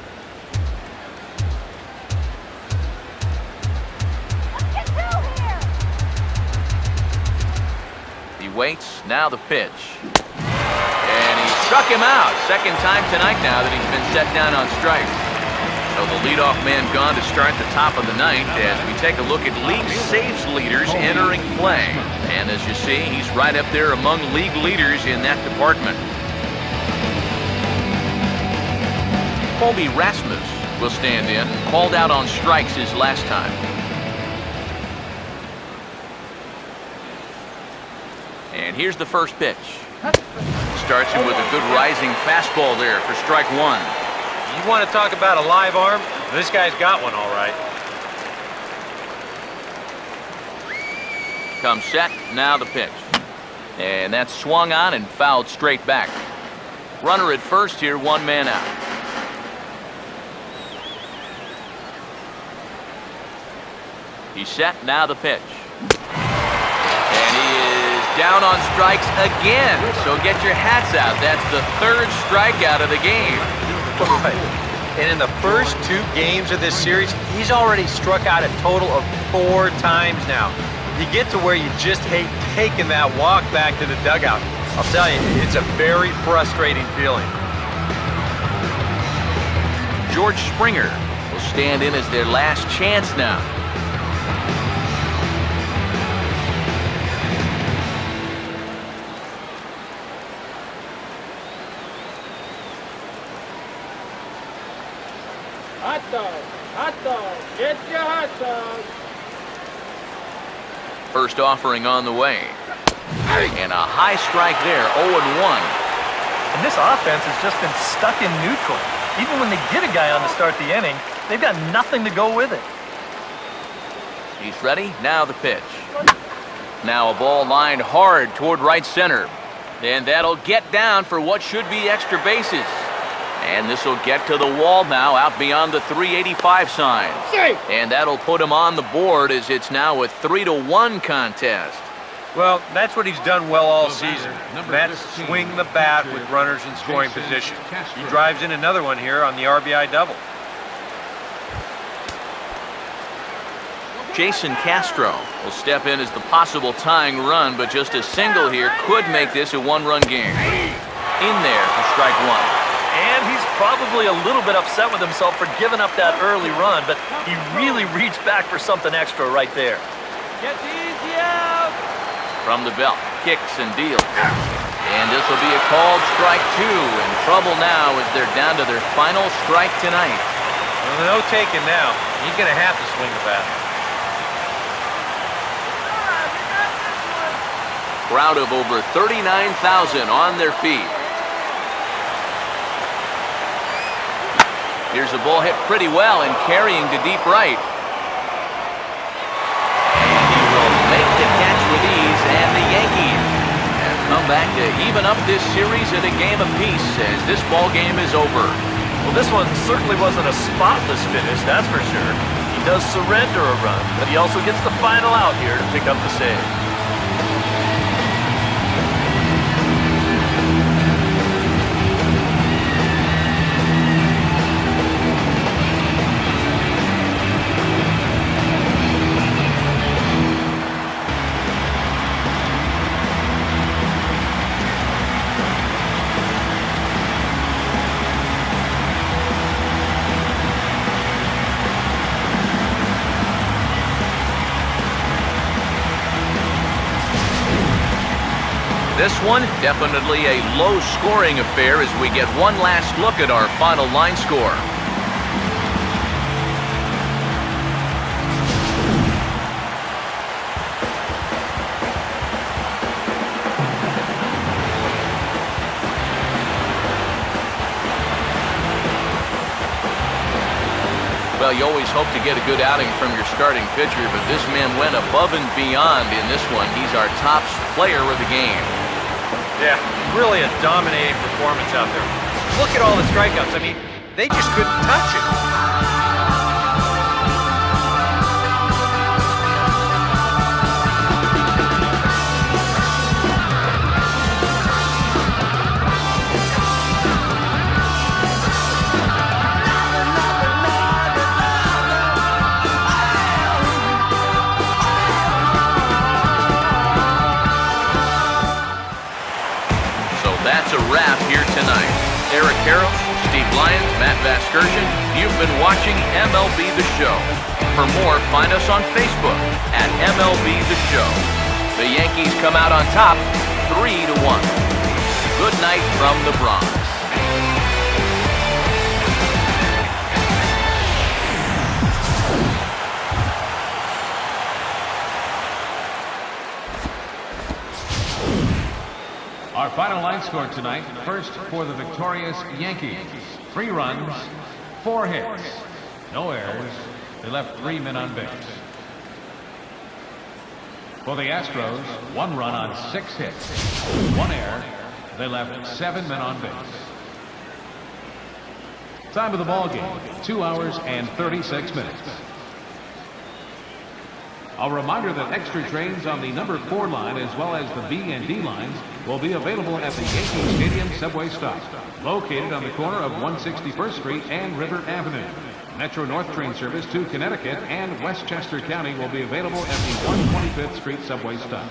He waits, now the pitch. And he struck him out. Second time tonight now that he's been set down on strikes. So the leadoff man gone to start the top of the 9th as we take a look at league saves leaders entering play. And as you see, he's right up there among league leaders in that department. Colby Rasmus will stand in, called out on strikes his last time. And here's the first pitch. Starts him with a good rising fastball there for strike 1. You want to talk about a live arm? This guy's got one all right. Comes set, now the pitch. And that's swung on and fouled straight back. Runner at first here, 1 man out. He's set, now the pitch. And he is down on strikes again. So get your hats out. That's the 3rd strikeout of the game. And in the first 2 games of this series, he's already struck out a total of 4 times now. You get to where you just hate taking that walk back to the dugout. I'll tell you, it's a very frustrating feeling. George Springer will stand in as their last chance now. Hot dog, get your hot dog. First offering on the way. And a high strike there, 0-1. And this offense has just been stuck in neutral. Even when they get a guy on to start the inning, they've got nothing to go with it. He's ready, now the pitch. Now a ball lined hard toward right center. And that'll get down for what should be extra bases. And this will get to the wall now, out beyond the 385 sign. And that'll put him on the board as it's now a 3-1 contest. Well, that's what he's done well all season. That's swing the bat with runners in scoring position. He drives in another one here on the RBI double. Jason Castro will step in as the possible tying run, but just a single here could make this a 1-run game. In there for strike 1. And he's probably a little bit upset with himself for giving up that early run, but he really reached back for something extra right there. Get easy out. From the belt, kicks and deals. And this will be a called strike 2. In trouble now as they're down to their final strike tonight. Well, no taking now. He's going to have to swing the bat. Crowd of over 39,000 on their feet. Here's a ball hit pretty well and carrying to deep right. And he will make the catch with ease, and the Yankees have come back to even up this series at a game apiece as this ball game is over. Well, this one certainly wasn't a spotless finish, that's for sure. He does surrender a run, but he also gets the final out here to pick up the save. This one, definitely a low-scoring affair as we get one last look at our final line score. Well, you always hope to get a good outing from your starting pitcher, but this man went above and beyond in this one. He's our top player of the game. Yeah, really a dominating performance out there. Look at all the strikeouts. I mean, they just couldn't touch it. That's a wrap here tonight. Eric Carroll, Steve Lyons, Matt Vasgersian, you've been watching MLB The Show. For more, find us on Facebook at MLB The Show. The Yankees come out on top 3-1. Good night from the Bronx. Our final line score tonight, first for the victorious Yankees. 3 runs, 4 hits, no errors. They left 3 men on base. For the Astros, 1 run on 6 hits, 1 error. They left 7 men on base. Time of the ball game, 2 hours and 36 minutes. A reminder that extra trains on the number 4 line as well as the B and D lines will be available at the Yankee Stadium subway stop, located on the corner of 161st Street and River Avenue. Metro North train service to Connecticut and Westchester County will be available at the 125th Street subway stop.